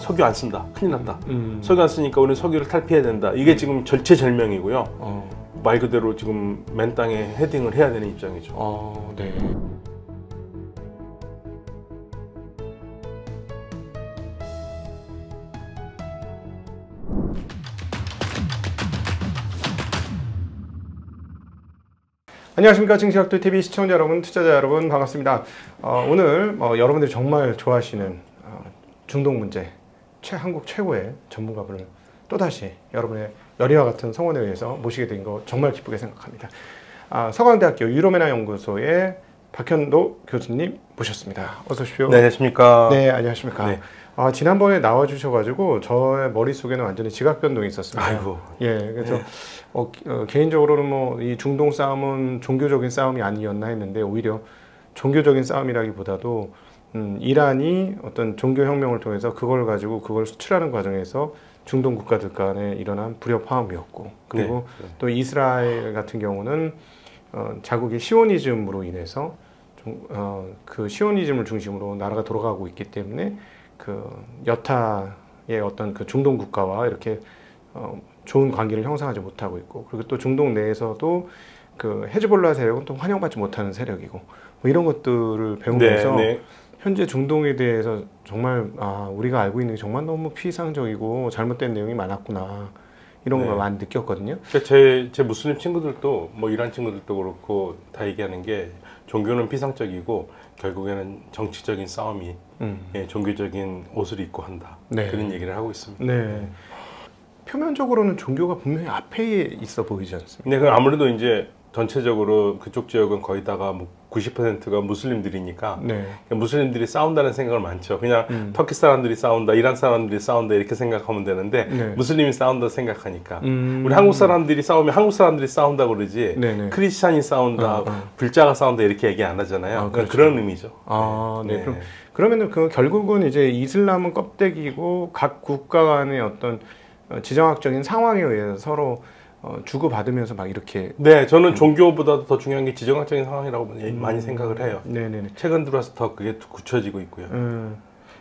석유 안 쓴다. 큰일 났다. 석유 안 쓰니까 우리는 석유를 탈피해야 된다. 이게 지금 절체절명이고요. 말 그대로 지금 맨 땅에 헤딩을 해야 되는 입장이죠. 네. 안녕하십니까. 증시학도TV 시청자 여러분, 투자자 여러분, 반갑습니다. 오늘 여러분들이 정말 좋아하시는 중동 문제 한국 최고의 전문가분을 또다시 여러분의 열의와 같은 성원에 의해서 모시게 된 거 정말 기쁘게 생각합니다. 서강대학교 유로메나 연구소의 박현도 교수님 모셨습니다. 어서 오십시오. 네, 안녕하십니까. 네, 안녕하십니까. 네. 지난번에 나와주셔가지고 저의 머릿속에는 완전히 지각 변동이 있었습니다. 아이고. 예, 그래서 개인적으로는 뭐 이 중동 싸움은 종교적인 싸움이 아니었나 했는데 오히려 종교적인 싸움이라기보다도 이란이 어떤 종교혁명을 통해서 그걸 가지고 그걸 수출하는 과정에서 중동 국가들 간에 일어난 불협화음이었고, 그리고 네. 또 이스라엘 같은 경우는 자국의 시오니즘으로 인해서 그 시오니즘을 중심으로 나라가 돌아가고 있기 때문에 그 여타의 어떤 그 중동 국가와 이렇게 좋은 관계를 형성하지 못하고 있고, 그리고 또 중동 내에서도 그 헤즈볼라 세력은 또 환영받지 못하는 세력이고, 뭐 이런 것들을 배우면서 현재 중동에 대해서 정말 우리가 알고 있는 게 정말 너무 피상적이고 잘못된 내용이 많았구나, 이런 걸 많이 느꼈거든요. 그러니까 제 무슬림 친구들도 뭐 이란 친구들도 그렇고 다 얘기하는 게 종교는 피상적이고 결국에는 정치적인 싸움이 종교적인 옷을 입고 한다. 그런 얘기를 하고 있습니다. 네. 표면적으로는 종교가 분명히 앞에 있어 보이지 않습니까? 네, 그럼 아무래도 이제 전체적으로 그쪽 지역은 거의 다가 뭐 90%가 무슬림들이니까 무슬림들이 싸운다는 생각을 많죠. 그냥 터키 사람들이 싸운다, 이란 사람들이 싸운다 이렇게 생각하면 되는데 무슬림이 싸운다 생각하니까 우리 한국 사람들이 싸우면 한국 사람들이 싸운다 그러지 크리스찬이 싸운다, 불자가 싸운다 이렇게 얘기 안 하잖아요. 그렇죠. 그런 의미죠. 네. 그러면은 그 결국은 이제 이슬람은 껍데기고 각 국가 간의 어떤 지정학적인 상황에 의해서 서로 주고받으면서 막 이렇게. 네, 저는 종교보다도 더 중요한 게 지정학적인 상황이라고 많이 생각을 해요. 최근 들어서 더 그게 굳혀지고 있고요.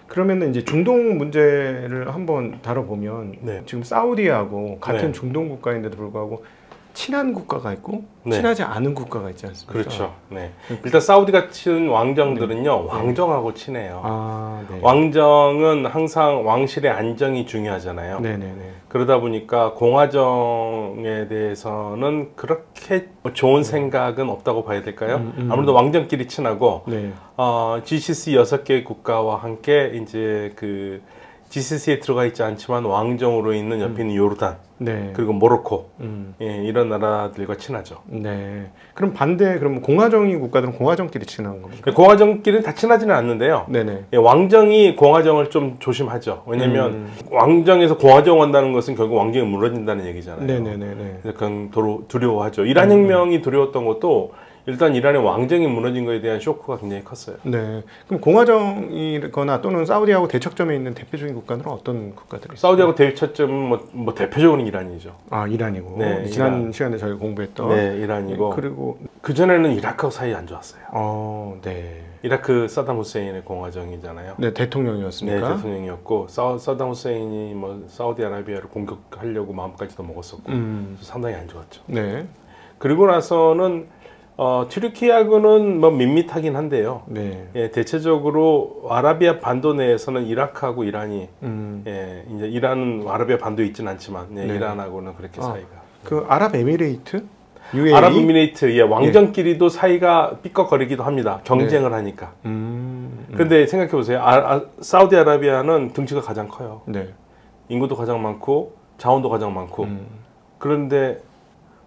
그러면은 이제 중동 문제를 한번 다뤄보면 지금 사우디하고 같은 중동 국가인데도 불구하고 친한 국가가 있고 친하지 않은 국가가 있지 않습니까? 그렇죠. 네. 일단 사우디 같은 왕정들은요, 왕정하고 친해요. 왕정은 항상 왕실의 안정이 중요하잖아요. 그러다 보니까 공화정에 대해서는 그렇게 좋은 생각은 없다고 봐야 될까요? 아무래도 왕정끼리 친하고 GCC 6개 국가와 함께 이제 그 GCC에 들어가 있지 않지만 왕정으로 있는 옆에 있는 요르단, 그리고 모로코, 이런 나라들과 친하죠. 그럼 그럼 공화정인 국가들은 공화정끼리 친한 겁니까? 공화정끼리는 다 친하지는 않는데요. 왕정이 공화정을 좀 조심하죠. 왜냐면 왕정에서 공화정 온다는 것은 결국 왕정이 무너진다는 얘기잖아요. 그래서 그건 두려워하죠. 이란 혁명이 두려웠던 것도 일단 이란의 왕정이 무너진 것에 대한 쇼크가 굉장히 컸어요. 그럼 공화정이거나 또는 사우디하고 대척점에 있는 대표적인 국가들은 어떤 국가들이 있어요? 사우디하고 대척점은 뭐 대표적으로는 이란이죠. 이란이고. 지난 시간에 저희가 공부했던. 이란이고. 그리고 그전에는 이라크하고 사이 안 좋았어요. 이라크 사담 후세인의 공화정이잖아요. 대통령이었습니까? 대통령이었고 사담 후세인이 뭐 사우디아라비아를 공격하려고 마음까지도 먹었었고 상당히 안 좋았죠. 그리고 나서는 튀르키예하고는 뭐 밋밋하긴 한데요. 대체적으로 아라비아 반도 내에서는 이라크하고 이란이 이제 이란은 아라비아 반도에 있지는 않지만 이란하고는 그렇게 사이가. 그 아랍에미레이트? UAE? 아랍에미레이트 왕정끼리도 사이가 삐걱거리기도 합니다. 경쟁을 하니까. 그런데 생각해 보세요. 사우디아라비아는 등치가 가장 커요. 인구도 가장 많고 자원도 가장 많고. 그런데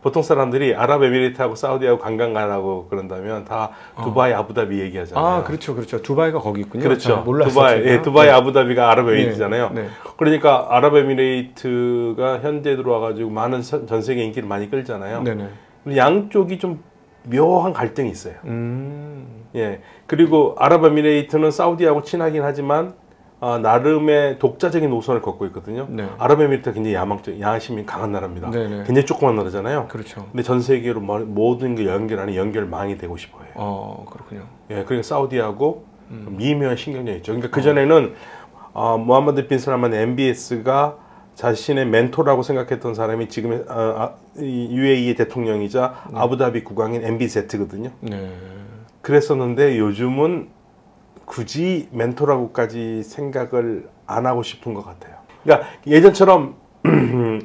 보통 사람들이 아랍에미리트하고 사우디하고 관광 가라고 그런다면 다 두바이, 아부다비 얘기하잖아요. 그렇죠. 두바이가 거기 있군요. 그렇죠. 몰랐어요. 두바이, 아부다비가 아랍에미리트잖아요. 그러니까 아랍에미리트가 현대에 들어와가지고 많은 전 세계 인기를 많이 끌잖아요. 양쪽이 좀 묘한 갈등이 있어요. 그리고 아랍에미레이트는 사우디하고 친하긴 하지만 나름의 독자적인 노선을 걷고 있거든요. 아랍에미리트가 굉장히 야심이 강한 나라입니다. 굉장히 조그만 나라잖아요. 근데 전 세계로 모든 게 연결하는 연결망이 되고 싶어요. 그렇군요. 그러니까 사우디하고 미묘한 신경전이 있죠. 그러니까 그전에는 모하메드 빈 살만 MBS가 자신의 멘토라고 생각했던 사람이 지금 UAE의 대통령이자 아부다비 국왕인 MBZ거든요. 그랬었는데 요즘은 굳이 멘토라고까지 생각을 안 하고 싶은 것 같아요. 그러니까 예전처럼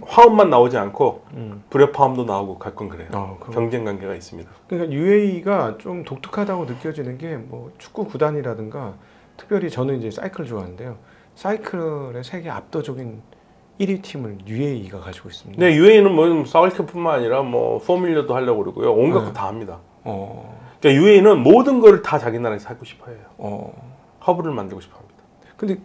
화음만 나오지 않고 불협화음도 나오고 가끔 그래요. 경쟁 관계가 있습니다. 그러니까 UAE가 좀 독특하다고 느껴지는 게 뭐 축구 구단이라든가 특별히 저는 이제 사이클을 좋아하는데요. 사이클의 세계 압도적인 1위 팀을 UAE가 가지고 있습니다. 네, UAE는 뭐 사이클뿐만 아니라 뭐 포뮬러도 하려고 그러고요. 온갖 거 다 합니다. 그러니까 UAE는 모든 걸 다 자기 나라에서 하고 싶어 해요. 허브를 만들고 싶어 합니다. 근데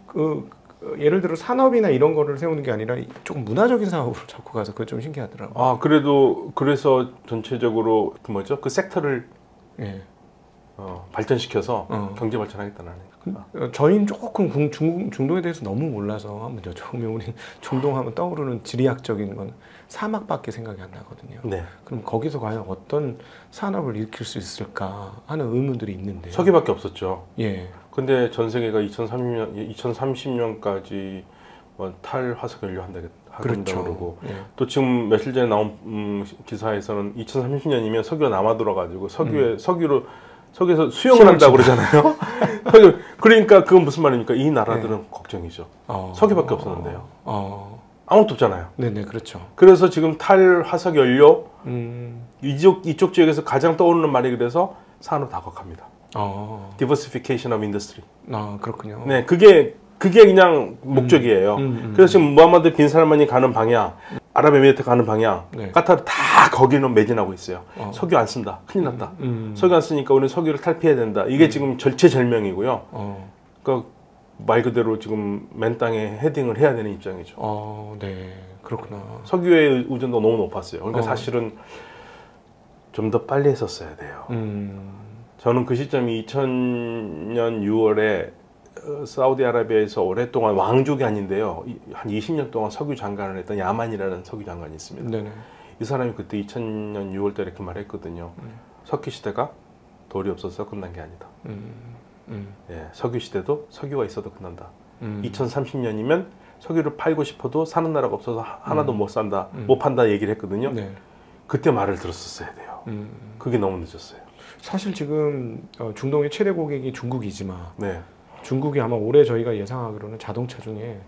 예를 들어 산업이나 이런 거를 세우는 게 아니라 조금 문화적인 사업으로 자꾸 가서 그게 좀 신기하더라고요. 그래도 그래서 전체적으로 그 섹터를 발전시켜서 경제 발전하겠다는 저희는 조금 중동에 대해서 너무 몰라서 한번 여쭤보면 우리 중동하면 떠오르는 지리학적인 건 사막밖에 생각이 안 나거든요. 네. 그럼 거기서 과연 어떤 산업을 일으킬 수 있을까 하는 의문들이 있는데 석유밖에 없었죠. 예. 근데 전 세계가 2030년까지 뭐 탈화석 연료 한다고 그러고 또 지금 며칠 전에 나온 기사에서는 2030년이면 석유가 남아 돌아가지고 석유에서 수영을 한다고 그러잖아요. 그러니까 그건 무슨 말입니까? 이 나라들은 걱정이죠. 석유밖에 없었는데요. 아무것도 없잖아요. 네네, 그렇죠. 그래서 지금 탈화석 연료 이쪽 지역에서 가장 떠오르는 말이 그래서 산업 다각화입니다. Diversification of Industry. 그렇군요. 네, 그게 그냥 목적이에요. 그래서 지금 무하마드 빈 살만이 가는 방향, 아랍에미리트 가는 방향, 까타르 다 거기는 매진하고 있어요. 석유 안 쓴다. 큰일 났다. 석유 안 쓰니까 우리는 석유를 탈피해야 된다. 이게 지금 절체절명이고요. 그러니까 말 그대로 지금 맨 땅에 헤딩을 해야 되는 입장이죠. 네, 그렇구나. 석유의 의존도가 너무 높았어요. 그러니까 사실은 좀 더 빨리 했었어야 돼요. 저는 그 시점이 2000년 6월에 사우디아라비아에서 오랫동안 왕족이 아닌데요. 한 20년 동안 석유 장관을 했던 야만이라는 석유 장관이 있습니다. 네네. 이 사람이 그때 2000년 6월 달에 그 말을 했거든요. 석유 시대가 돌이 없어서 끝난 게 아니다. 예, 석유 시대도 석유가 있어도 끝난다. 2030년이면 석유를 팔고 싶어도 사는 나라가 없어서 하나도 못 산다, 못 판다 얘기를 했거든요. 네. 그때 말을 들었었어야 돼요. 그게 너무 늦었어요. 사실 지금 중동의 최대 고객이 중국이지만 네. 중국이 아마 올해 저희가 예상하기로는 자동차 중에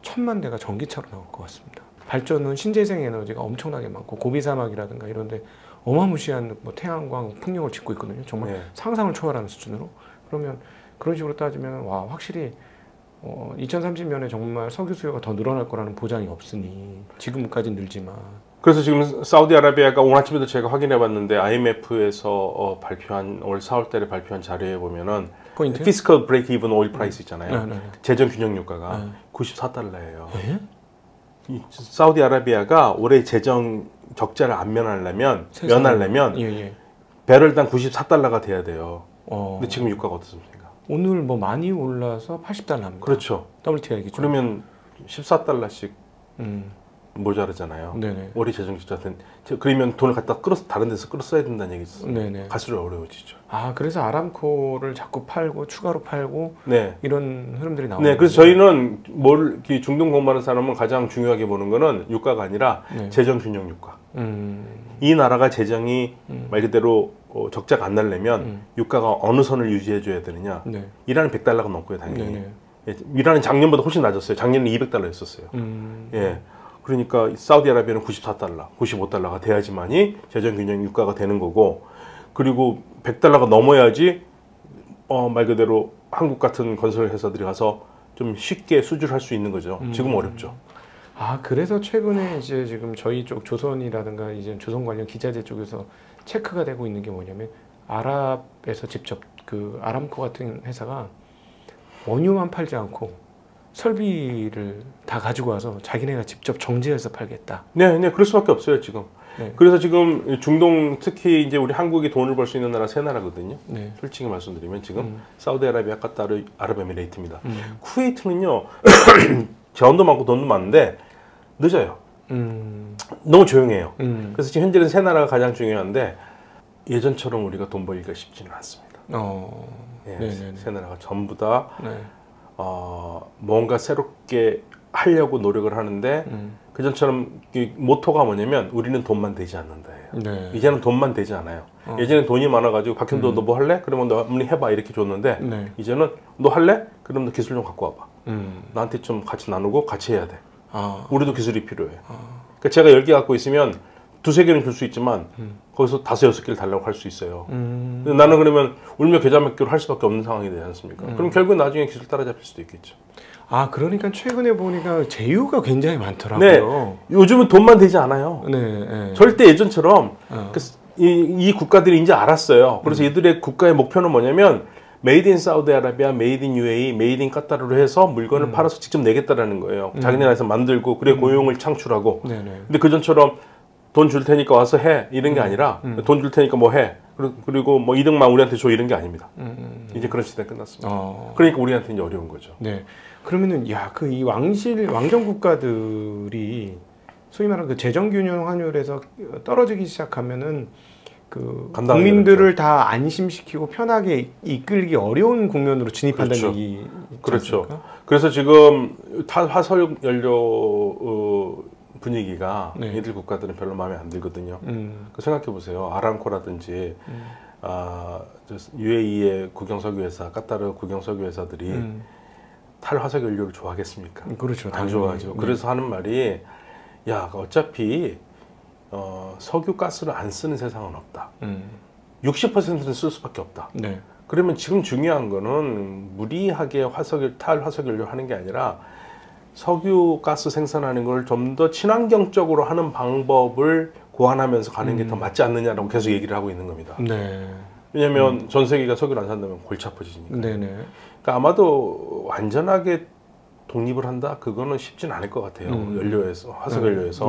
1000만 대가 전기차로 나올 것 같습니다. 발전은 신재생 에너지가 엄청나게 많고 고비 사막이라든가 이런 데 어마무시한 뭐 태양광 풍력을 짓고 있거든요. 정말 상상을 초월하는 수준으로. 그러면 그런 식으로 따지면 와, 확실히 2030년에 정말 석유 수요가 더 늘어날 거라는 보장이 없으니 지금까지는 늘지만. 그래서 지금 사우디아라비아가 오늘 아침에도 제가 확인해 봤는데 IMF에서 발표한 올 4월 달에 발표한 자료에 보면은 피스컬 브레이크 이븐 오일 프라이스 있잖아요. 재정 균형 유가가 94달러예요. 사우디아라비아가 올해 재정 적자를 안 면하려면 배럴당 94달러가 돼야 돼요. 근데 지금 유가가 어떻습니까? 오늘 뭐 많이 올라서 80달러입니다. 그렇죠. WTI 기준. 그러면 14달러씩 모자르잖아요. 네네. 올해 재정 적자 된 그러면 돈을 갖다 다른 데서 끌어 써야 된다는 얘기죠. 네네. 갈수록 어려워지죠. 그래서 아람코를 자꾸 팔고 추가로 팔고 이런 흐름들이 나오는 네, 그래서 저희는 중동 공부하는 사람은 가장 중요하게 보는 거는 유가가 아니라 재정 균형 유가. 이 나라가 재정이 말 그대로 적자가 안 나려면 유가가 어느 선을 유지해 줘야 되느냐. 이란은 100달러가 넘고요, 당연히. 이란은 작년보다 훨씬 낮았어요. 작년은 200달러였었어요. 예. 그러니까 사우디아라비아는 94달러, 95달러가 돼야지만이 재정균형 유가가 되는 거고, 그리고 100달러가 넘어야지 말 그대로 한국 같은 건설 회사들이 가서 좀 쉽게 수주를 할 수 있는 거죠. 지금 어렵죠. 그래서 최근에 이제 지금 저희 쪽 조선이라든가 이제 조선 관련 기자재 쪽에서 체크가 되고 있는 게 뭐냐면 아랍에서 직접 그 아람코 같은 회사가 원유만 팔지 않고 설비를 다 가지고 와서 자기네가 직접 정제해서 팔겠다. 네, 그럴 수밖에 없어요 지금. 그래서 지금 중동 특히 이제 우리 한국이 돈을 벌 수 있는 나라 세 나라거든요. 솔직히 말씀드리면 지금 사우디아라비아, 카타르, 아랍에미레이트입니다. 쿠웨이트는요 자원도 많고 돈도 많은데 늦어요. 너무 조용해요. 그래서 지금 현재는 세 나라가 가장 중요한데 예전처럼 우리가 돈 벌기가 쉽지는 않습니다. 세 나라가 전부 다 뭔가 새롭게 하려고 노력을 하는데 그전처럼 모토가 뭐냐면 우리는 돈만 되지 않는다예요. 네. 이제는 돈만 되지 않아요. 예전에 돈이 많아가지고 박현도 너 뭐 할래? 그러면 너 어머니 해봐 이렇게 줬는데 네. 이제는 너 할래? 그럼 너 기술 좀 갖고 와봐. 나한테 좀 같이 나누고 같이 해야 돼. 우리도 기술이 필요해. 그러니까 제가 10개 갖고 있으면 2-3개는 줄 수 있지만 거기서 5-6개를 달라고 할 수 있어요. 나는 그러면 울며 겨자 먹기로 할 수밖에 없는 상황이 되지 않습니까? 그럼 결국 나중에 기술 따라잡힐 수도 있겠죠. 그러니까 최근에 보니까 제휴가 굉장히 많더라고요. 네, 요즘은 돈만 되지 않아요. 네. 절대 예전처럼 이 국가들이 이제 알았어요. 그래서 이들의 국가의 목표는 뭐냐면 메이드 인 사우디아라비아, 메이드 인 UAE, 메이드 인 카타르로 해서 물건을 팔아서 직접 내겠다라는 거예요. 자기 나라에서 만들고 그래 고용을 창출하고. 근데 그전처럼 돈 줄 테니까 와서 해 이런 게 아니라 돈 줄 테니까 뭐 해. 그리고 뭐 이득만 우리한테 줘 이런 게 아닙니다. 이제 그런 시대 끝났습니다. 그러니까 우리한테 이제 어려운 거죠. 네. 그러면은 이 왕정 국가들이 소위 말하는 그 재정 균형 환율에서 떨어지기 시작하면은 그 국민들을 다 안심시키고 편하게 이끌기 어려운 국면으로 진입한다는 얘기. 그렇죠. 그래서 지금 화석 연료 분위기가 이들 국가들은 별로 마음에 안 들거든요. 생각해 보세요. 아람코라든지 UAE의 국영석유 회사, 카타르 국영석유 회사들이 탈화석 연료를 좋아하겠습니까? 그렇죠. 안 좋아하죠. 그래서 하는 말이 야 어차피 석유 가스를 안 쓰는 세상은 없다. 60%는 쓸 수밖에 없다. 네. 그러면 지금 중요한 거는 무리하게 탈화석 연료 하는 게 아니라 석유 가스 생산하는 걸 좀 더 친환경적으로 하는 방법을 고안하면서 가는 게 더 맞지 않느냐라고 계속 얘기를 하고 있는 겁니다. 네. 왜냐하면 전 세계가 석유를 안 산다면 골치 아파지니까. 네네. 그러니까 아마도 완전하게 독립을 한다? 그거는 쉽진 않을 것 같아요. 연료에서, 화석 연료에서.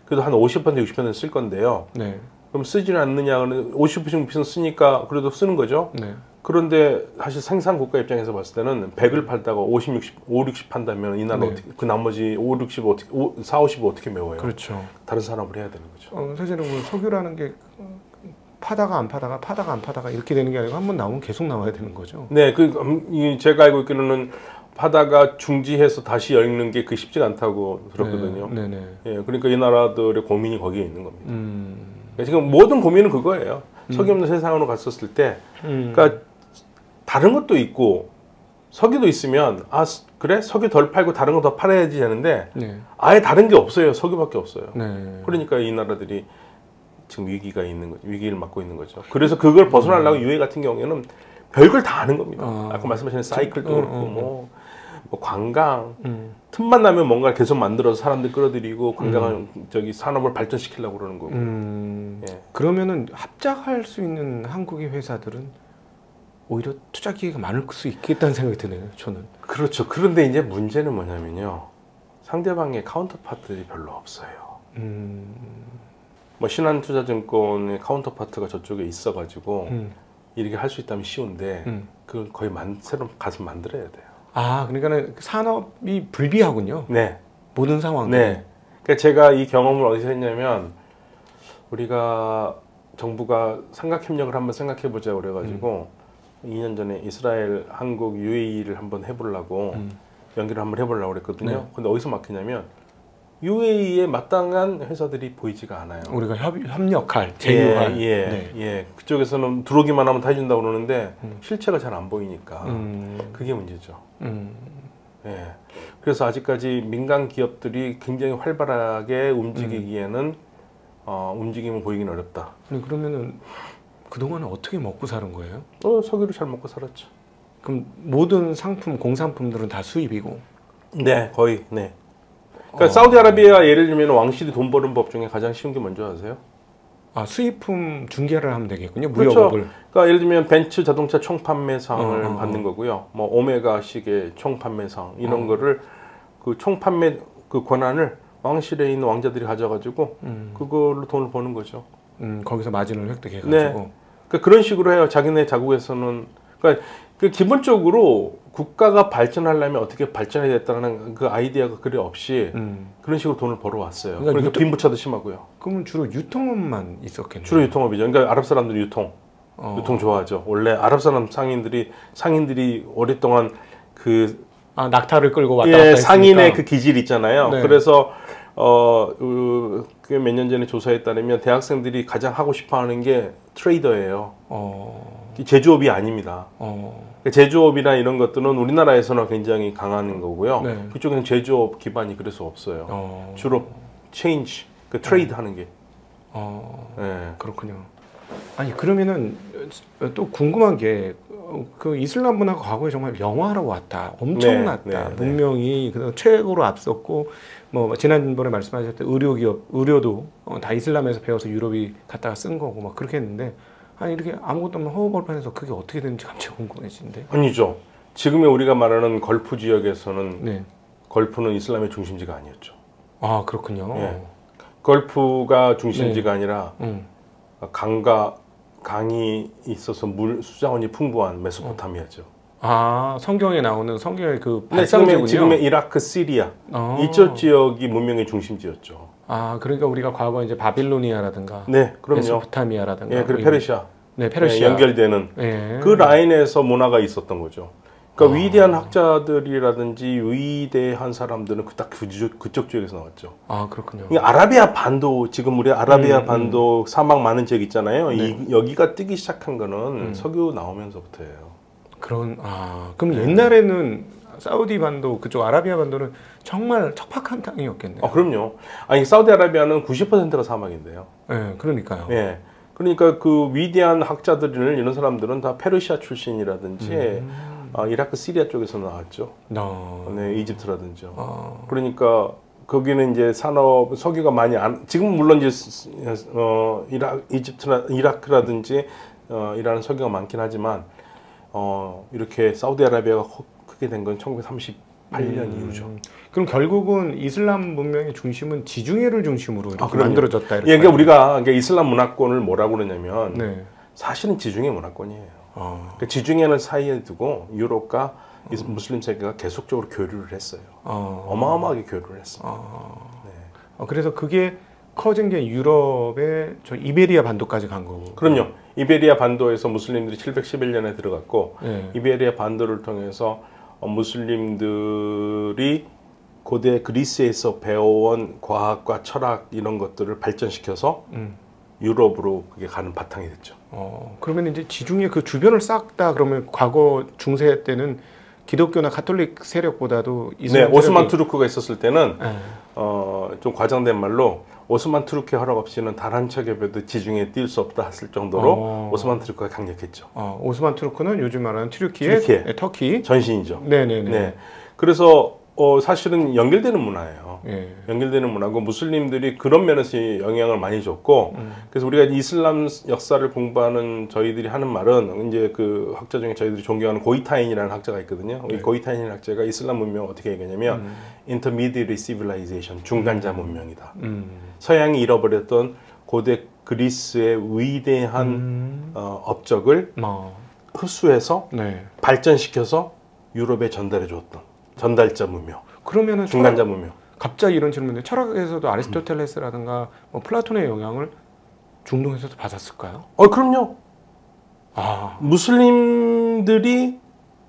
그래도 한 50%, 60%는 쓸 건데요. 네. 그럼 쓰지는 않느냐? 50% 쓰니까 그래도 쓰는 거죠. 네. 그런데 사실 생산 국가 입장에서 봤을 때는 100을 팔다가 50, 60 판다면 이 나라 어떻게, 그 나머지 5, 60, 4, 50을 어떻게 메워요? 그렇죠. 다른 산업을 해야 되는 거죠. 사실은 뭐 석유라는 게 파다가 안 파다가 이렇게 되는 게 아니고 한번 나오면 계속 나와야 되는 거죠. 네, 제가 알고 있기로는 파다가 중지해서 다시 열는 게 그 쉽지가 않다고 들었거든요. 네네. 예, 그러니까 이 나라들의 고민이 거기에 있는 겁니다. 그러니까 지금 모든 고민은 그거예요. 석유 없는 세상으로 갔었을 때, 그러니까 다른 것도 있고 석유도 있으면 그래 석유 덜 팔고 다른 거 더 팔아야지 하는데 아예 다른 게 없어요. 석유밖에 없어요. 그러니까 이 나라들이 지금 위기가 있는 거죠. 위기를 맞고 있는 거죠. 그래서 그걸 벗어나려고 UAE 같은 경우에는 별걸 다 하는 겁니다. 아까 말씀하신 사이클도 그렇고 뭐 관광 틈만 나면 뭔가 계속 만들어서 사람들 끌어들이고 관광 산업을 발전시키려고 그러는 거고. 예. 그러면은 합작할 수 있는 한국의 회사들은 오히려 투자 기회가 많을 수 있겠다는 생각이 드네요. 저는. 그렇죠. 그런데 이제 문제는 뭐냐면요. 상대방의 카운터파트들이 별로 없어요. 뭐 신한투자증권의 카운터파트가 저쪽에 있어가지고 이렇게 할 수 있다면 쉬운데 그걸 거의 새로 가서 만들어야 돼요. 그러니까는 산업이 불비하군요. 네. 모든 상황. 네. 그러니까 제가 이 경험을 어디서 했냐면 우리가 정부가 삼각협력을 한번 생각해보자 그래가지고 2년 전에 이스라엘, 한국, UAE를 한번 해보려고 연결을 한번 해보려고 그랬거든요. 근데 어디서 막히냐면 UAE에 마땅한 회사들이 보이지가 않아요. 우리가 협력할, 제휴할. 예. 그쪽에서는 들어오기만 하면 다 해준다고 그러는데 실체가 잘 안 보이니까 그게 문제죠. 예. 그래서 아직까지 민간 기업들이 굉장히 활발하게 움직이기에는 움직임을 보이긴 어렵다. 그러면은 그동안은 어떻게 먹고 사는 거예요? 석유를 잘 먹고 살았죠. 그럼 모든 상품, 공산품들은 다 수입이고? 네, 거의. 네. 그러니까 사우디아라비아 예를 들면 왕실이 돈 버는 법 중에 가장 쉬운 게 뭔지 아세요? 수입품 중개를 하면 되겠군요. 그렇죠. 무역업을. 그러니까 예를 들면 벤츠 자동차 총판매상을 받는 거고요. 뭐 오메가식의 총판매상 이런 거를 그 총판매 그 권한을 왕실에 있는 왕자들이 가져가지고 그걸로 돈을 버는 거죠. 거기서 마진을 획득해가지고. 네. 그러니까 그런 식으로 해요. 자기네 자국에서는. 그러니까 기본적으로 국가가 발전하려면 어떻게 발전해야 됐다는 그 아이디어가 그리 없이 그런 식으로 돈을 벌어왔어요. 그러니까 빈부차도 심하고요. 그러면 주로 유통업만 있었겠네요. 주로 유통업이죠. 그러니까 아랍 사람들이 유통 좋아하죠. 원래 아랍 사람 상인들이 오랫동안 그 아, 낙타를 끌고 왔다 갔다 했으니까. 상인의 그 기질 있잖아요. 네. 그래서 몇 년 전에 조사에 따르면 대학생들이 가장 하고 싶어하는 게 트레이더예요. 제조업이 아닙니다. 제조업이나 이런 것들은 우리나라에서는 굉장히 강한 거고요. 네. 그쪽에는 제조업 기반이 그래서 없어요. 주로 체인지, 그 트레이드 하는 게. 네. 그렇군요. 아니 그러면은 또 궁금한 게 그 이슬람 문화가 과거에 정말 영화로 왔다, 엄청났다, 네, 네, 문명이 최고로 앞섰고 뭐 지난번에 말씀하셨던 의료도 다 이슬람에서 배워서 유럽이 갖다가 쓴 거고 막 그렇게 했는데 아니 이렇게 아무것도 없는 허허 벌판에서 그게 어떻게 되는지 갑자기 궁금해지는데. 아니죠. 지금의 우리가 말하는 걸프 지역에서는 네. 걸프는 이슬람의 중심지가 아니었죠. 아 그렇군요. 네. 걸프가 중심지가 네. 아니라 강이 있어서 물 수자원이 풍부한 메소포타미아죠. 아 성경에 나오는 성경의 그 발상지군요. 네, 지금의 이라크, 시리아 이쪽 지역이 문명의 중심지였죠. 아 그러니까 우리가 과거 이제 바빌로니아라든가, 네, 그럼요. 메소포타미아라든가, 예, 그리고 페르시아, 네, 페르시아 연결되는 그 라인에서 문화가 있었던 거죠. 그러니까 위대한 학자들이라든지 위대한 사람들은 딱 그쪽 지역에서 나왔죠. 아 그렇군요. 아라비아 반도 지금 우리 아라비아 반도 사막 많은 지역 있잖아요. 네. 여기가 뜨기 시작한 거는 석유 나오면서부터예요. 그럼 옛날에는 사우디 반도 그쪽 아라비아 반도는 정말 척박한 땅이었겠네요. 그럼요. 아니 사우디아라비아는 90%가 사막인데요. 네, 그러니까요. 네. 그러니까 그 위대한 학자들을 이런 사람들은 다 페르시아 출신이라든지 이라크, 시리아 쪽에서 나왔죠. 네, 이집트라든지. 그러니까 거기는 이제 산업 석유가 많이 지금 물론 이제 이라크라든지 이라는 석유가 많긴 하지만 이렇게 사우디아라비아가 크게 된 건 1938년 이후죠. 그럼 결국은 이슬람 문명의 중심은 지중해를 중심으로 이렇게 만들어졌다. 이렇게 그러니까 우리가 이슬람 문화권을 뭐라고 그러냐면 네. 사실은 지중해 문화권이에요. 그러니까 지중해를 사이에 두고 유럽과 무슬림 세계가 계속적으로 교류를 했어요. 어마어마하게 교류를 했어요. 네. 그래서 그게 커진 게 유럽의 저 이베리아 반도까지 간 거고. 그럼요. 이베리아 반도에서 무슬림들이 711년에 들어갔고 네. 이베리아 반도를 통해서 무슬림들이 고대 그리스에서 배워온 과학과 철학 이런 것들을 발전시켜서 유럽으로 그게 가는 바탕이 됐죠. 그러면 이제 지중해 그 주변을 싹 다 그러면 과거 중세 때는 기독교나 가톨릭 세력보다도 이슬람 네, 오스만 투르크가 있었을 때는 좀 과장된 말로 오스만 투르크 허락 없이는 단 한 척에도 지중해에 뛸 수 없다 했을 정도로 오스만 투르크가 강력했죠. 오스만 투르크는 요즘 말하는 튀르키예, 터키 전신이죠. 네네네. 네. 그래서 사실은 연결되는 문화예요. 예. 연결되는 문화고 무슬림들이 그런 면에서 영향을 많이 줬고 그래서 우리가 이슬람 역사를 공부하는 저희들이 하는 말은 이제 그 학자 중에 저희들이 존경하는 고이타인이라는 학자가 있거든요. 네. 이 고이타인 학자가 이슬람 문명을 어떻게 얘기하냐면 Intermediate Civilization, 중간자 문명이다. 서양이 잃어버렸던 고대 그리스의 위대한 업적을 흡수해서 네. 발전시켜서 유럽에 전달해 줬던 전달자 문명. 그러면은 중간자 문명. 갑자기 이런 질문인데 철학에서도 아리스토텔레스라든가 뭐 플라톤의 영향을 중동에서도 받았을까요? 그럼요. 무슬림들이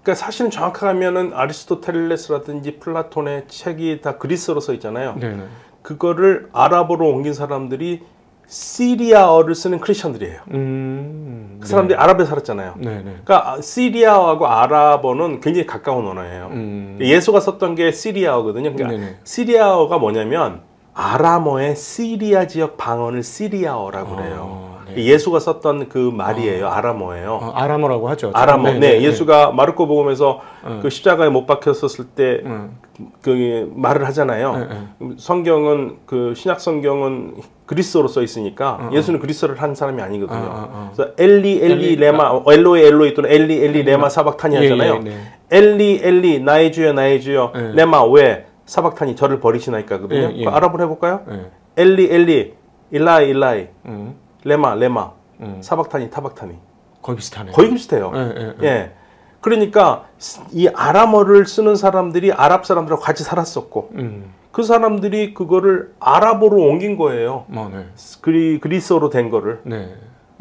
그러니까 사실은 정확하게 하면은 아리스토텔레스라든지 플라톤의 책이 다 그리스어로 써 있잖아요. 네네. 그거를 아랍어로 옮긴 사람들이 시리아어를 쓰는 크리스천들이에요. 그 사람들이 네. 아랍에 살았잖아요. 네네. 그러니까 시리아어하고 아랍어는 굉장히 가까운 언어예요. 예수가 썼던 게 시리아어거든요. 그러니까 네네. 시리아어가 뭐냐면 아람어의 시리아 지역 방언을 시리아어라고 그래요. 네. 예수가 썼던 그 말이에요. 아람어예요. 아람어라고 하죠. 아람어. 네, 예수가 마르코 복음에서 그 십자가에 못 박혔었을 때 그 말을 하잖아요. 성경은 그 신약 성경은 그리스어로 써 있으니까 예수는 그리스어를 한 사람이 아니거든요. 그래서 엘리 레마 엘로이 또는 엘리 레마 사박타니 하잖아요. 엘리 나의 주여 레마 왜 사박타니 저를 버리시나이까거든요. 아랍어로 해볼까요? 엘리 일라이 레마 사박타니 타박타니 거의 비슷하네요. 거의 비슷해요. 예. 그러니까 이 아람어를 쓰는 사람들이 아랍 사람들하고 같이 살았었고 그 사람들이 그거를 아랍어로 옮긴 거예요. 네. 그리스어로 된 거를. 네.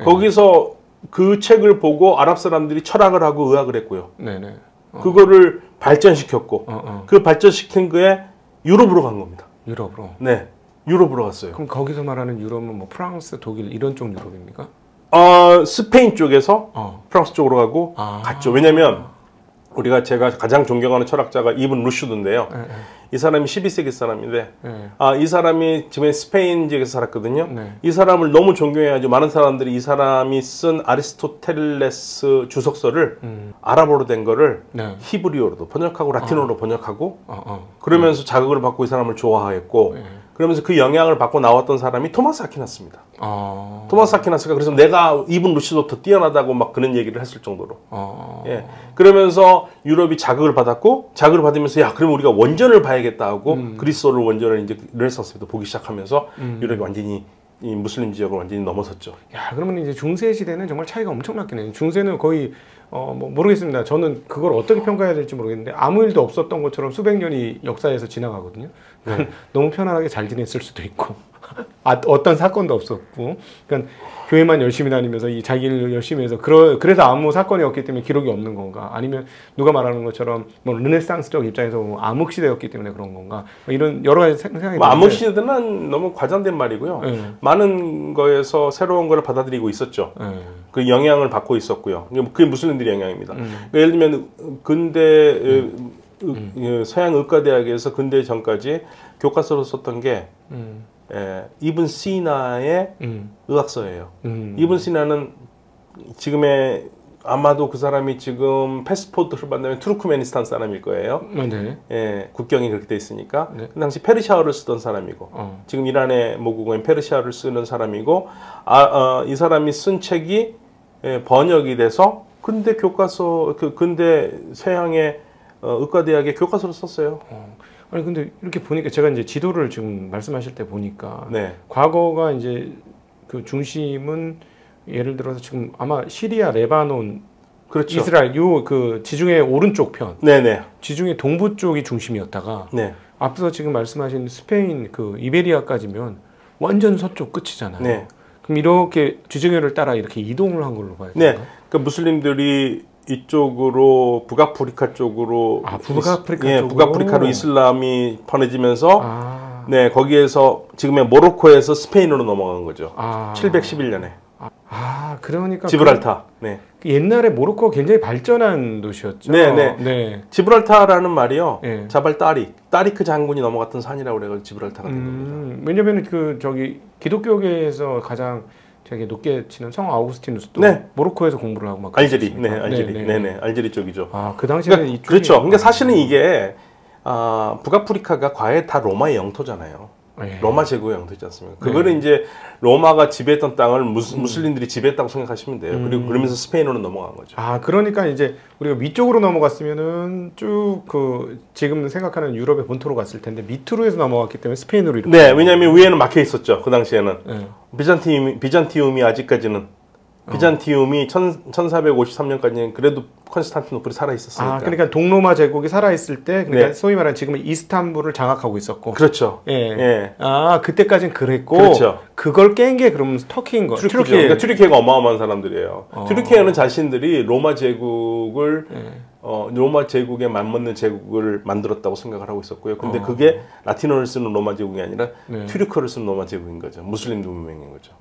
거기서 그 책을 보고 아랍 사람들이 철학을 하고 의학을 했고요. 네네. 그거를 발전시켰고 그 발전시킨 거에 유럽으로 간 겁니다. 유럽으로? 네, 유럽으로 갔어요. 그럼 거기서 말하는 유럽은 뭐 프랑스, 독일 이런 쪽 유럽입니까? 스페인 쪽에서 프랑스 쪽으로 가고 갔죠. 왜냐면 제가 가장 존경하는 철학자가 이븐 루슈드인데요. 이 사람이 12세기 사람인데 이 사람이 지금 스페인 지역에서 살았거든요. 이 사람을 너무 존경해가지고 많은 사람들이 이 사람이 쓴 아리스토텔레스 주석서를 아랍어로 된 거를 히브리어로도 번역하고 라틴어로 번역하고 그러면서 자극을 받고 이 사람을 좋아했고 그러면서 그 영향을 받고 나왔던 사람이 토마스 아퀴나스입니다. 토마스 아퀴나스가 그래서 내가 이븐 루시도 더 뛰어나다고 막 그런 얘기를 했을 정도로. 예. 그러면서 유럽이 자극을 받았고 자극을 받으면서 야 그럼 우리가 원전을 봐야겠다 하고 그리스어를 원전을 이제 르네상스부터 보기 시작하면서 유럽이 완전히 이 무슬림 지역을 완전히 넘어섰죠. 야 그러면 이제 중세 시대는 정말 차이가 엄청났겠네요. 중세는 거의 뭐 모르겠습니다. 저는 그걸 어떻게 평가해야 될지 모르겠는데 아무 일도 없었던 것처럼 수백 년이 역사에서 지나가거든요. 너무 편안하게 잘 지냈을 수도 있고 어떤 사건도 없었고 그러니까 교회만 열심히 다니면서 이 자기 일 열심히 해서 그래서 아무 사건이 없기 때문에 기록이 없는 건가? 아니면 누가 말하는 것처럼 뭐 르네상스적 입장에서 뭐 암흑 시대였기 때문에 그런 건가? 뭐 이런 여러 가지 생각이 뭐 암흑 시대는 너무 과장된 말이고요. 많은 거에서 새로운 거를 받아들이고 있었죠. 그 영향을 받고 있었고요. 그게 무슬림들의 영향입니다. 예를 들면 근대 서양 의과대학에서 근대 전까지 교과서로 썼던 게 이븐 시나의 의학서예요. 이븐 시나는 지금의 아마도 그 사람이 지금 패스포트를 받으면 투르크메니스탄 사람일 거예요. 예, 국경이 그렇게 돼 있으니까. 그 당시 페르시아어를 쓰던 사람이고 지금 이란의 모국어인 페르시아어를 쓰는 사람이고 이 사람이 쓴 책이 번역이 돼서 근대 교과서 근대 서양의 의과대학의 교과서로 썼어요. 아니 근데 이렇게 보니까 제가 이제 지도를 지금 말씀하실 때 보니까 과거가 이제 그 중심은 예를 들어서 지금 아마 시리아, 레바논, 그렇죠. 이스라엘 요 그 지중해 오른쪽 편, 지중해 동부 쪽이 중심이었다가 앞서 지금 말씀하신 스페인 그 이베리아까지면 완전 서쪽 끝이잖아요. 그럼 이렇게 지중해를 따라 이렇게 이동을 한 걸로 봐야 되나요? 그러니까 무슬림들이 이쪽으로 북아프리카 쪽으로 북아프리카로 이슬람이 번해지면서 거기에서 지금의 모로코에서 스페인으로 넘어간 거죠. 711년에. 그러니까 지브랄타. 옛날에 모로코가 굉장히 발전한 도시였죠. 지브랄타라는 말이요. 자발 따리크 장군이 넘어갔던 산이라고 그래가지고 지브랄타가 된 겁니다. 왜냐면은 그 저기 기독교계에서 가장 되게 높게 치는 성 아우구스티누스도 모로코에서 공부를 하고 막 알제리, 알제리 쪽이죠. 그 당시에는 그러니까, 그렇죠. 그러니까 사실은 이게 북아프리카가 과거에 다 로마의 영토잖아요. 로마 제국의 영토지 않습니까? 그거를 이제 로마가 지배했던 땅을 무슬림들이 지배했다고 생각하시면 돼요. 그리고 그러면서 스페인으로 넘어간 거죠. 그러니까 이제 우리가 위쪽으로 넘어갔으면은 쭉 그 지금 생각하는 유럽의 본토로 갔을 텐데 밑으로 해서 넘어갔기 때문에 스페인으로 이렇게. 왜냐하면 위에는 막혀 있었죠. 그 당시에는 비잔티움이 아직까지는. 비잔티움이 1453년까지는 그래도 컨스탄티노플이 살아 있었으니까. 그러니까 동로마 제국이 살아 있을 때, 그러니까 소위 말하는 지금은 이스탄불을 장악하고 있었고. 그렇죠. 그때까지는 그랬고. 그렇죠. 그걸 깬 게 그러면 터키인 거. 튀르키예. 그러니까 튀르키예가 어마어마한 사람들이에요. 튀르키예는 자신들이 로마 제국을 로마 제국에 맞먹는 제국을 만들었다고 생각을 하고 있었고요. 근데 그게 라틴어를 쓰는 로마 제국이 아니라 튀르크어를 쓰는 로마 제국인 거죠. 무슬림 문명인 거죠.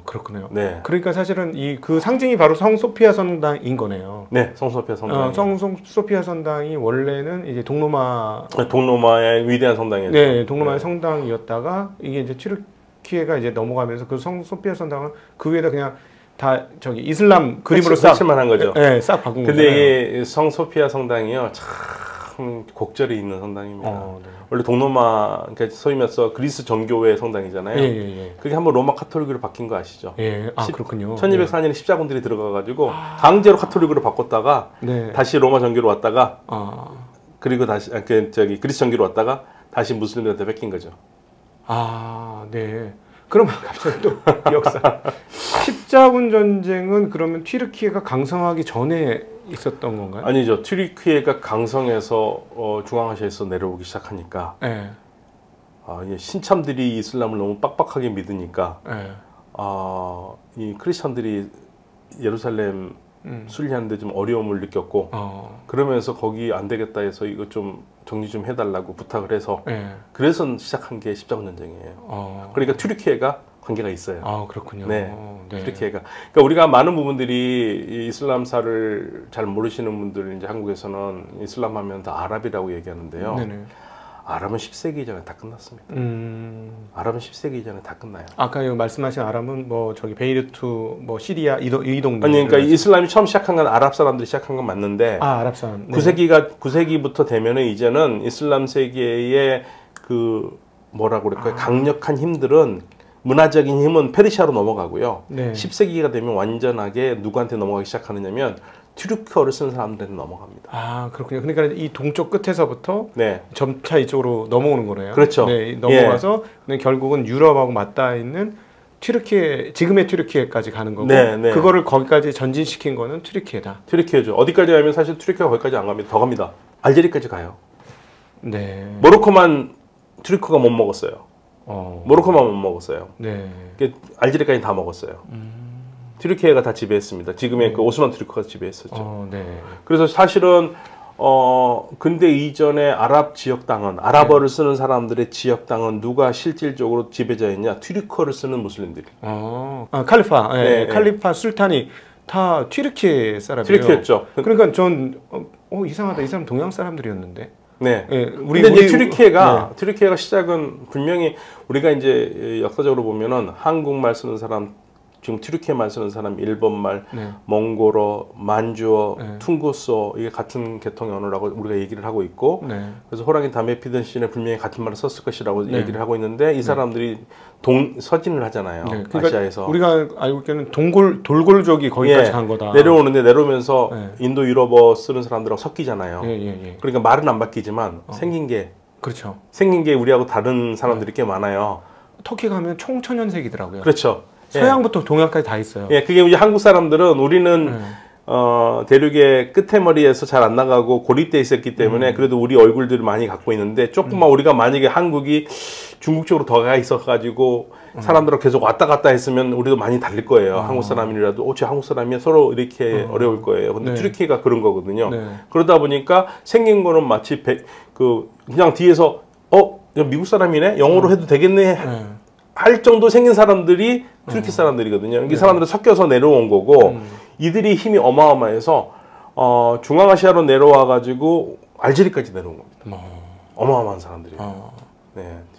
그렇군요. 그러니까 사실은 그 상징이 바로 성소피아 성당인 거네요. 성소피아 성당. 성소피아 성당이 원래는 이제 동로마의 위대한 성당이었죠. 동로마의 성당이었다가 이게 이제 튀르키예가 이제 넘어가면서 그 성소피아 성당은 그 위에다 그냥 다 저기 이슬람 그림으로 싹만 한 거죠. 싹 바꾼 거죠. 근데 이 성소피아 성당이요 참 곡절이 있는 성당입니다. 원래 동로마 그러니까 소위 말해서 그리스 정교회 성당이잖아요. 그게 한번 로마 카톨릭으로 바뀐 거 아시죠? 그렇군요. 1204년에 십자군들이 들어가가지고 강제로 카톨릭으로 바꿨다가 다시 로마 정교로 왔다가 그리고 다시 그리스 정교로 왔다가 다시 무슬림들한테 뺏긴 거죠. 그러면 갑자기 또 역사. 십자군 전쟁은 그러면 튀르키예가 강성하기 전에 있었던 건가요? 아니죠. 튀르키예가 강성해서 중앙아시아에서 내려오기 시작하니까 신참들이 이슬람을 너무 빡빡하게 믿으니까 이 크리스천들이 예루살렘 순리하는데 좀 어려움을 느꼈고 그러면서 거기 안 되겠다 해서 이거 좀 정리 좀 해달라고 부탁을 해서 그래서 시작한 게 십자군 전쟁이에요. 그러니까 튀르키예가 관계가 있어요. 아, 그렇군요. 네, 튀르키예가. 그러니까 우리가 많은 부분들이 이 이슬람사를 잘 모르시는 분들 이제 한국에서는 이슬람 하면 다 아랍이라고 얘기하는데요. 네네. 아랍은 10세기 이전에 다 끝났습니다. 아랍은 10세기 이전에 다 끝나요. 아까 말씀하신 아랍은 뭐 저기 베이루트, 뭐 시리아 이 동네. 아니 그러니까 이슬람이 처음 시작한 건 아랍 사람들이 시작한 건 맞는데. 아, 아랍 사람. 네. 9세기부터 되면은 이제는 이슬람 세계의 그 뭐라고 그럴까요? 강력한 힘들은 문화적인 힘은 페르시아로 넘어가고요. 10세기가 되면 완전하게 누구한테 넘어가기 시작하느냐면 튀르키어를 쓰는 사람들한테 넘어갑니다. 아, 그렇군요. 그러니까 이 동쪽 끝에서부터 점차 이쪽으로 넘어오는 거네요. 그렇죠. 네, 넘어가서 결국은 유럽하고 맞닿아 있는 튀르키예, 지금의 튀르키예까지 가는 거고, 그거를 거기까지 전진시킨 거는 튀르키예다. 튀르키예죠. 어디까지 가면 사실 튀르키예가 거기까지 안 갑니다. 더 갑니다. 알제리까지 가요. 네. 모로코만 튀르키예가 못 먹었어요. 모로코만 못 먹었어요. 알제리까지 다 먹었어요. 튀르키예가 다 지배했습니다. 지금의 그 오스만 튀르키예가 지배했었죠. 그래서 사실은 근대 이전의 아랍 지역 땅은 아랍어를 쓰는 사람들의 지역 땅은 누가 실질적으로 지배자였냐? 튀르키예를 쓰는 무슬림들이. 칼리파, 칼리파 술탄이 다 튀르키예 사람이에요. 튀르키예였죠. 그러니까 전 이상하다. 이 사람 동양 사람들이었는데. 근데 이제 튀르키예가 시작은 분명히 우리가 이제 역사적으로 보면은 한국말 쓰는 사람, 지금 튀르키예말 쓰는 사람, 일본말, 몽골어, 만주어, 퉁구스어 이게 같은 계통의 언어라고 우리가 얘기를 하고 있고, 그래서 호랑이 담에 피던 시즌에 분명히 같은 말을 썼을 것이라고 얘기를 하고 있는데 이 사람들이 서진을 하잖아요. 그러니까 아시아에서 우리가 알고 있기는 돌골족이 거기까지 간 거다. 내려오면서 인도 유럽어 쓰는 사람들하고 섞이잖아요. 그러니까 말은 안 바뀌지만 생긴 게 우리하고 다른 사람들이 꽤 많아요. 터키 가면 총천연색이더라고요. 그렇죠. 서양부터 동양까지 다 있어요. 그게 이제 한국 사람들은 우리는 대륙의 끝에머리에서 잘 안 나가고 고립돼 있었기 때문에 그래도 우리 얼굴들을 많이 갖고 있는데 조금만 우리가 만약에 한국이 중국 쪽으로 더 가 있어가지고 사람들하고 계속 왔다 갔다 했으면 우리도 많이 달릴 거예요. 한국 사람이라도 쟤 한국 사람이야 서로 이렇게 어려울 거예요. 근데 튀르키예가 그런 거거든요. 그러다 보니까 생긴 거는 마치 그냥 뒤에서 미국 사람이네? 영어로 해도 되겠네? 할 정도 생긴 사람들이 튀르키 사람들이거든요. 이 사람들은 섞여서 내려온 거고 이들이 힘이 어마어마해서 중앙아시아로 내려와 가지고 알제리까지 내려온 겁니다. 어마어마한 사람들이에요.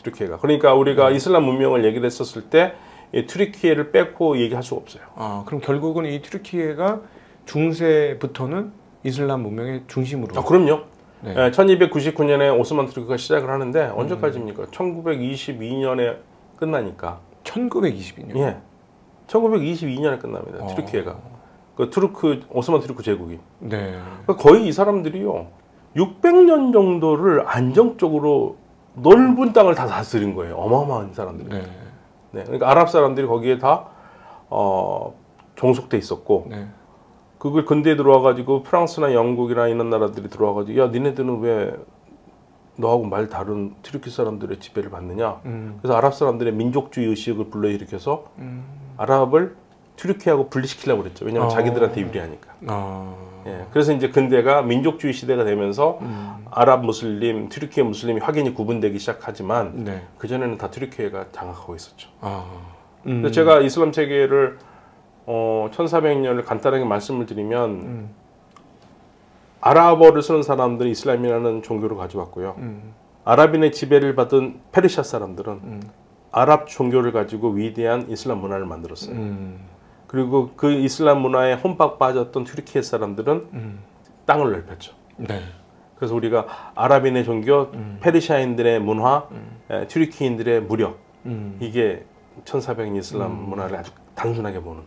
튀르키예가. 그러니까 우리가 이슬람 문명을 얘기를 했었을 때 튀르키예를 빼고 얘기할 수가 없어요. 그럼 결국은 이 튀르키예가 중세부터는 이슬람 문명의 중심으로. 그럼요. 1299년에 오스만 투르크가 시작을 하는데 언제까지입니까? 1922년에 끝나니까. 1922년? 1922년에 끝납니다. 튀르키예가. 오스만 투르크 제국이. 그러니까 거의 이 사람들이요. 600년 정도를 안정적으로 넓은 땅을 다 다스린 거예요. 어마어마한 사람들이. 그러니까 아랍 사람들이 거기에 다 종속돼 있었고 그걸 근대에 들어와가지고 프랑스나 영국이나 이런 나라들이 들어와가지고 야 니네들은 왜 너하고 말 다른 튀르키 사람들의 지배를 받느냐. 그래서 아랍 사람들의 민족주의 의식을 불러일으켜서 아랍을 튀르키예하고 분리시키려고 그랬죠. 왜냐하면 자기들한테 유리하니까. 그래서 이제 근대가 민족주의 시대가 되면서 아랍 무슬림, 튀르키예 무슬림이 확연히 구분되기 시작하지만 그전에는 다 튀르키예가 장악하고 있었죠. 근데 제가 이슬람 체계를 1400년을 간단하게 말씀을 드리면 아랍어를 쓰는 사람들은 이슬람이라는 종교를 가져왔고요. 아랍인의 지배를 받은 페르시아 사람들은 아랍 종교를 가지고 위대한 이슬람 문화를 만들었어요. 그리고 그 이슬람 문화에 혼밥 빠졌던 튀르키예 사람들은 땅을 넓혔죠. 그래서 우리가 아랍인의 종교, 페르시아인들의 문화, 튀르키인들의 무력 이게 1400년 이슬람 문화를 아주 단순하게 보는.